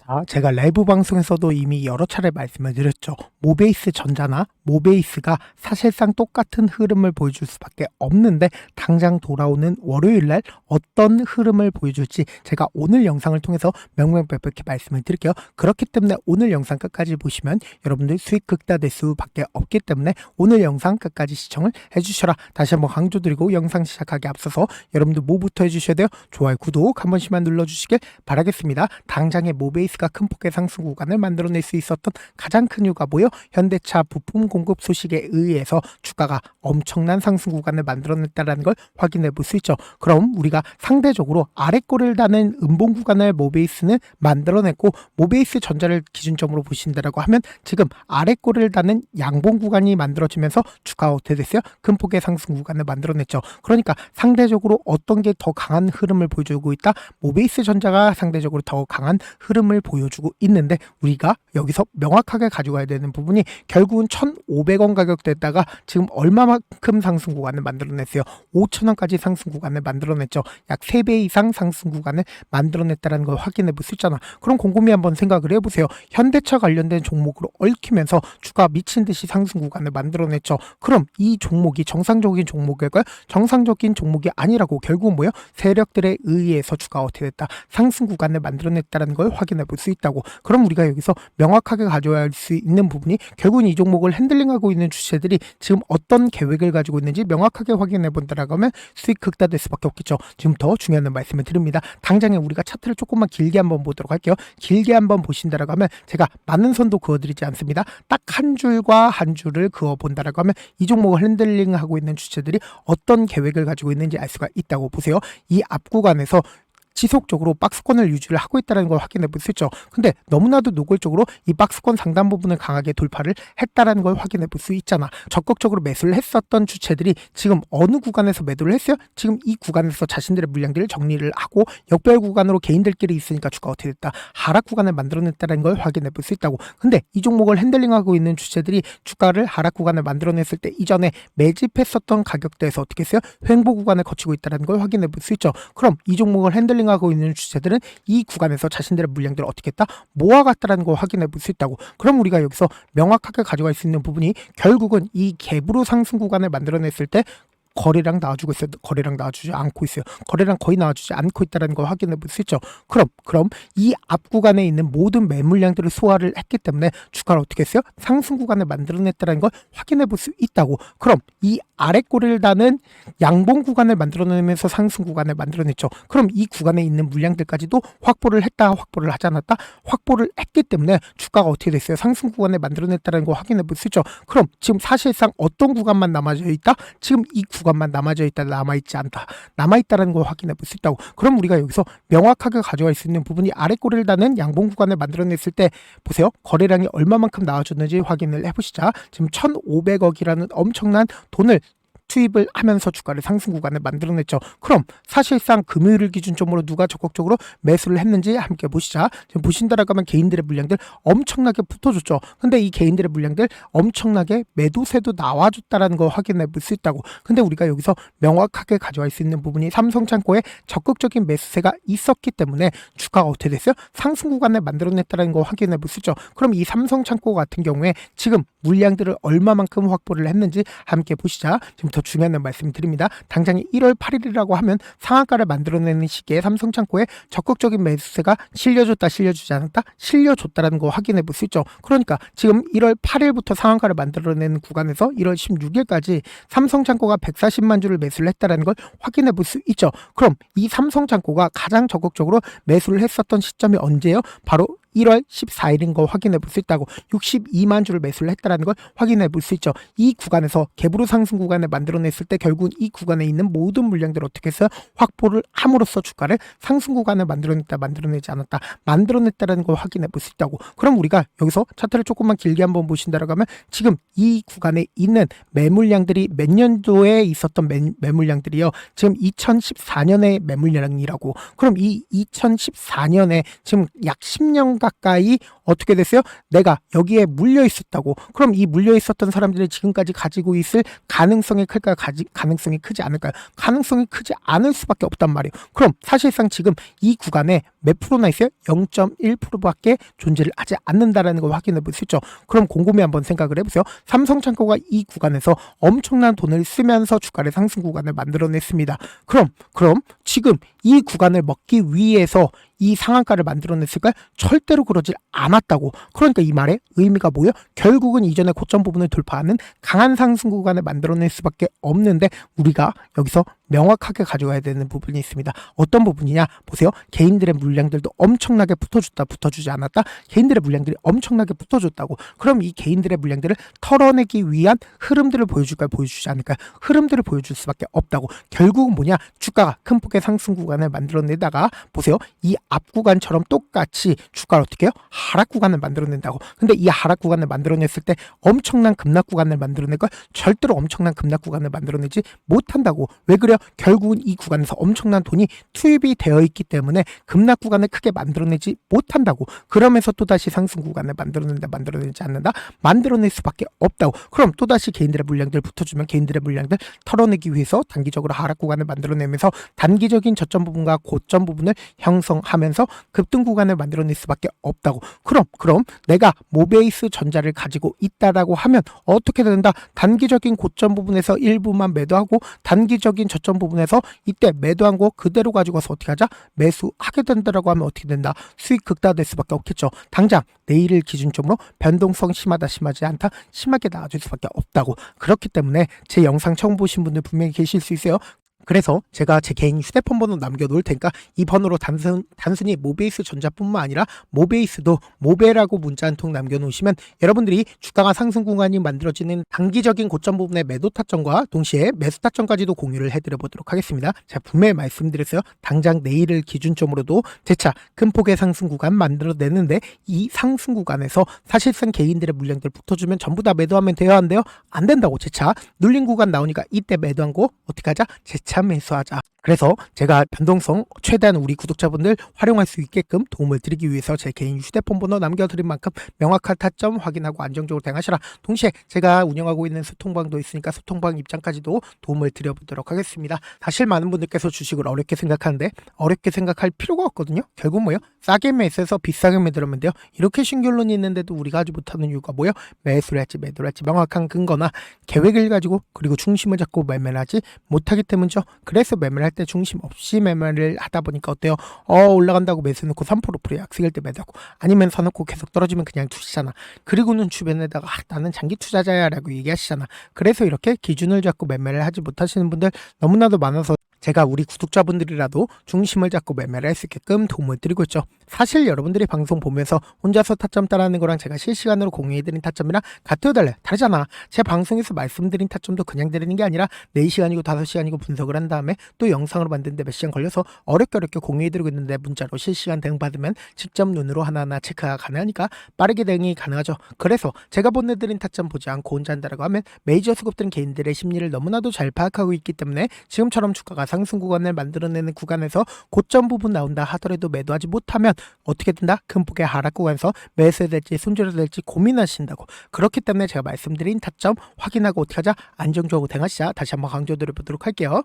자, 제가 라이브 방송에서도 이미 여러 차례 말씀을 드렸죠. 모베이스 전자나 모베이스가 사실상 똑같은 흐름을 보여줄 수밖에 없는데 당장 돌아오는 월요일날 어떤 흐름을 보여줄지 제가 오늘 영상을 통해서 명명백백히 말씀을 드릴게요. 그렇기 때문에 오늘 영상 끝까지 보시면 여러분들 수익 극대화될 수밖에 없기 때문에 오늘 영상 끝까지 시청을 해주셔라. 다시 한번 강조드리고 영상 시작하기 앞서서 여러분들 뭐부터 해주셔야 돼요? 좋아요, 구독 한 번씩만 눌러주시길 바라겠습니다. 당장의 모베이스가 큰 폭의 상승 구간을 만들어낼 수 있었던 가장 큰 이유가 뭐예요? 현대차 부품 공급 소식에 의해서 주가가 엄청난 상승 구간을 만들어냈다는 걸 확인해 볼 수 있죠. 그럼 우리가 상대적으로 아래꼬리를 다는 음봉 구간을 모베이스는 만들어냈고, 모베이스 전자를 기준점으로 보신다라고 하면 지금 아래꼬리를 다는 양봉 구간이 만들어지면서 주가가 어떻게 됐어요? 큰 폭의 상승 구간을 만들어냈죠. 그러니까 상대적으로 어떤 게 더 강한 흐름을 보여주고 있다? 모베이스 전자가 상대적으로 더 강한 흐름을 보여주고 있는데, 우리가 여기서 명확하게 가져가야 되는 부분이 결국은 1,500원 가격대에다가 지금 얼마만큼 상승 구간을 만들어냈어요? 5,000원까지 상승 구간을 만들어냈죠. 약 3배 이상 상승 구간을 만들어냈다는 걸 확인해 볼 수 있잖아. 그럼 곰곰이 한번 생각을 해보세요. 현대차 관련된 종목으로 얽히면서 주가 미친 듯이 상승 구간을 만들어냈죠. 그럼 이 종목이 정상적인 종목일까요? 정상적인 종목이 아니라고, 결국은 뭐예요? 세력들에 의해서 주가가 어떻게 됐다? 상승 구간을 만들어냈다는 걸 확인해 볼 수 있다고. 그럼 우리가 여기서 명확하게 가져야 할 수 있는 부분이, 결국은 이 종목을 핸들링하고 있는 주체들이 지금 어떤 계획을 가지고 있는지 명확하게 확인해 본다라고 하면 수익 극대화될 수밖에 없겠죠. 지금 더 중요한 말씀을 드립니다. 당장에 우리가 차트를 조금만 길게 한번 보도록 할게요. 길게 한번 보신다라고 하면 제가 많은 선도 그어드리지 않습니다. 딱 한 줄과 한 줄을 그어 본다라고 하면 이 종목을 핸들링하고 있는 주체들이 어떤 계획을 가지고 있는지 알 수가 있다고 보세요. 이 앞 구간에서 지속적으로 박스권을 유지를 하고 있다는 걸 확인해 볼 수 있죠. 근데 너무나도 노골적으로 이 박스권 상단 부분을 강하게 돌파를 했다는 걸 확인해 볼 수 있잖아. 적극적으로 매수를 했었던 주체들이 지금 어느 구간에서 매도를 했어요? 지금 이 구간에서 자신들의 물량들을 정리를 하고 역별 구간으로 개인들끼리 있으니까 주가 어떻게 됐다? 하락 구간을 만들어냈다는 걸 확인해 볼 수 있다고. 근데 이 종목을 핸들링하고 있는 주체들이 주가를 하락 구간을 만들어냈을 때 이전에 매집했었던 가격대에서 어떻게 했어요? 횡보 구간을 거치고 있다는 걸 확인해 볼 수 있죠. 그럼 이 종목을 핸들링 하고 있는 주체들은 이 구간에서 자신들의 물량들을 어떻게 했다? 모아갔다는 걸 확인해 볼 수 있다고. 그럼 우리가 여기서 명확하게 가져갈 수 있는 부분이 결국은 이 갭으로 상승 구간을 만들어냈을 때 거래량 나와주고 있어요. 거래량 나와주지 않고 있어요. 거래량 거의 나와주지 않고 있다는 걸 확인해 볼 수 있죠. 그럼 이 앞 구간에 있는 모든 매물량들을 소화를 했기 때문에 주가를 어떻게 했어요? 상승 구간을 만들어냈다는 걸 확인해 볼 수 있다고. 그럼 이 아래꼬리를 다는 양봉 구간을 만들어내면서 상승 구간을 만들어냈죠. 그럼 이 구간에 있는 물량들까지도 확보를 했다, 확보를 하지 않았다? 확보를 했기 때문에 주가가 어떻게 됐어요? 상승 구간을 만들어냈다는 걸 확인해 볼 수 있죠. 그럼 지금 사실상 어떤 구간만 남아져 있다? 지금 이 구간만 남아져 있다, 남아있지 않다, 남아있다는 걸 확인해 볼 수 있다고. 그럼 우리가 여기서 명확하게 가져갈 수 있는 부분이 아래꼬리를 다는 양봉 구간을 만들어냈을 때 보세요. 거래량이 얼마만큼 나와줬는지 확인을 해보시자. 지금 1,500억이라는 엄청난 돈을 투입을 하면서 주가를 상승 구간을 만들어냈죠. 그럼 사실상 금요일을 기준점으로 누가 적극적으로 매수를 했는지 함께 보시자. 지금 보신다라고 하면 개인들의 물량들 엄청나게 붙어줬죠. 근데 이 개인들의 물량들 엄청나게 매도세도 나와줬다라는 걸 확인해 볼 수 있다고. 근데 우리가 여기서 명확하게 가져갈 수 있는 부분이 삼성창고에 적극적인 매수세가 있었기 때문에 주가가 어떻게 됐어요? 상승 구간을 만들어냈다는 걸 확인해 볼 수 있죠. 그럼 이 삼성창고 같은 경우에 지금 물량들을 얼마만큼 확보를 했는지 함께 보시자. 지금 더 중요한 말씀 드립니다. 당장에 1월 8일이라고 하면 상한가를 만들어내는 시기에 삼성창고에 적극적인 매수세가 실려줬다, 실려주지 않았다? 실려줬다라는 거 확인해 볼 수 있죠. 그러니까 지금 1월 8일부터 상한가를 만들어내는 구간에서 1월 16일까지 삼성창고가 140만 주를 매수를 했다는 걸 확인해 볼 수 있죠. 그럼 이 삼성창고가 가장 적극적으로 매수를 했었던 시점이 언제예요? 바로 1월 14일인 거 확인해 볼 수 있다고. 62만 주를 매수를 했다는 걸 확인해 볼 수 있죠. 이 구간에서 갭으로 상승 구간을 만들어냈을 때 결국은 이 구간에 있는 모든 물량들을 어떻게 해서 확보를 함으로써 주가를 상승 구간을 만들어냈다, 만들어내지 않았다, 만들어냈다는 걸 확인해 볼 수 있다고. 그럼 우리가 여기서 차트를 조금만 길게 한번 보신다라고 하면 지금 이 구간에 있는 매물량들이 몇 년도에 있었던 매물량들이요. 지금 2014년의 매물량이라고. 그럼 이 2014년에 지금 약 10년간 가까이 어떻게 됐어요? 내가 여기에 물려 있었다고. 그럼 이 물려 있었던 사람들이 지금까지 가지고 있을 가능성이 클까요? 가능성이 크지 않을까요? 가능성이 크지 않을 수밖에 없단 말이에요. 그럼 사실상 지금 이 구간에 몇 프로나 있어요? 0.1%밖에 존재를 하지 않는다라는 걸 확인해 볼 수 있죠. 그럼 곰곰이 한번 생각을 해보세요. 삼성창고가 이 구간에서 엄청난 돈을 쓰면서 주가를 상승 구간을 만들어냈습니다. 그럼 지금 이 구간을 먹기 위해서 이 상한가를 만들어냈을까요? 절대로 그러질 않았다고. 그러니까 이 말의 의미가 뭐예요? 결국은 이전의 고점 부분을 돌파하는 강한 상승 구간을 만들어낼 수밖에 없는데 우리가 여기서 명확하게 가져가야 되는 부분이 있습니다. 어떤 부분이냐? 보세요. 개인들의 물량들도 엄청나게 붙어줬다, 붙어주지 않았다? 개인들의 물량들이 엄청나게 붙어줬다고. 그럼 이 개인들의 물량들을 털어내기 위한 흐름들을 보여줄까요? 보여주지 않을까요? 흐름들을 보여줄 수밖에 없다고. 결국은 뭐냐? 주가가 큰 폭의 상승 구간을 만들어내다가 보세요. 이 앞 구간처럼 똑같이 주가를 어떻게 해요? 하락 구간을 만들어낸다고. 근데 이 하락 구간을 만들어냈을 때 엄청난 급락 구간을 만들어낼 걸 절대로 엄청난 급락 구간을 만들어내지 못한다고. 왜 그래요? 결국은 이 구간에서 엄청난 돈이 투입이 되어 있기 때문에 급락 구간을 크게 만들어내지 못한다고. 그러면서 또다시 상승 구간을 만들어내지 않는다? 만들어낼 수밖에 없다고. 그럼 또다시 개인들의 물량들 붙어주면 개인들의 물량들 털어내기 위해서 단기적으로 하락 구간을 만들어내면서 단기적인 저점 부분과 고점 부분을 형성하면서 급등 구간을 만들어낼 수밖에 없다고. 그럼 내가 모베이스 전자를 가지고 있다라고 하면 어떻게 된다? 단기적인 고점 부분에서 일부만 매도하고 단기적인 저점 부분에서 이때 매도한 거 그대로 가지고 와서 어떻게 하자? 매수하게 된다라고 하면 어떻게 된다? 수익 극대화될 수밖에 없겠죠. 당장 내일을 기준점으로 변동성 심하다, 심하지 않다, 심하게 나와줄 수밖에 없다고. 그렇기 때문에 제 영상 처음 보신 분들 분명히 계실 수 있어요. 그래서 제가 제 개인 휴대폰 번호 남겨놓을 테니까 이 번호로 단순히 모베이스 전자뿐만 아니라 모베이스도 모베라고 문자 한 통 남겨놓으시면 여러분들이 주가가 상승 구간이 만들어지는 단기적인 고점 부분의 매도 타점과 동시에 매수 타점까지도 공유를 해드려보도록 하겠습니다. 제가 분명히 말씀드렸어요. 당장 내일을 기준점으로도 재차 큰 폭의 상승 구간 만들어내는데 이 상승 구간에서 사실상 개인들의 물량들 붙어주면 전부 다 매도하면 돼야 한대요. 안 된다고. 재차 눌린 구간 나오니까 이때 매도한 거 어떻게 하자? 재차 매수하자. 그래서 제가 변동성 최대한 우리 구독자분들 활용할 수 있게끔 도움을 드리기 위해서 제 개인 휴대폰 번호 남겨드린 만큼 명확한 타점 확인하고 안정적으로 대응하시라. 동시에 제가 운영하고 있는 소통방도 있으니까 소통방 입장까지도 도움을 드려보도록 하겠습니다. 사실 많은 분들께서 주식을 어렵게 생각하는데 어렵게 생각할 필요가 없거든요. 결국 뭐예요? 싸게 매수해서 비싸게 매도하면 돼요. 이렇게 신결론이 있는데도 우리가 하지 못하는 이유가 뭐예요? 매수를 할지 매도를 할지 명확한 근거나 계획을 가지고 그리고 중심을 잡고 매매를 하지 못하기 때문이죠. 그래서 매매를 할 때 중심 없이 매매를 하다 보니까 어때요? 올라간다고 매수해놓고 3% 약속일 때 매도하고 아니면 사놓고 계속 떨어지면 그냥 두시잖아. 그리고는 주변에다가 나는 장기 투자자야 라고 얘기하시잖아. 그래서 이렇게 기준을 잡고 매매를 하지 못하시는 분들 너무나도 많아서 제가 우리 구독자분들이라도 중심을 잡고 매매를 할 수 있게끔 도움을 드리고 있죠. 사실 여러분들이 방송 보면서 혼자서 타점 따라하는 거랑 제가 실시간으로 공유해드린 타점이랑 같아요, 달라요? 다르잖아. 제 방송에서 말씀드린 타점도 그냥 드리는 게 아니라 4시간이고 5시간이고 분석을 한 다음에 또 영상으로 만드는데 몇 시간 걸려서 어렵게 문자로 있는데 문자로 실시간 대응 받으면 직접 눈으로 하나하나 체크가 가능하니까 빠르게 대응이 가능하죠. 그래서 제가 보내드린 타점 보지 않고 혼자 한다라고 하면 메이저 수급들은 개인들의 심리를 너무나도 잘 파악하고 있기 때문에 지금처럼 주가가 상승 구간을 만들어내는 구간에서 고점 부분 나온다 하더라도 매도하지 못하면 어떻게 된다? 큰 폭의 하락 구간에서 매수해야 될지 손절해야 될지 고민하신다고. 그렇기 때문에 제가 말씀드린 타점 확인하고 어떻게 하자? 안정적으로 대응하시자. 다시 한번 강조드려 보도록 할게요.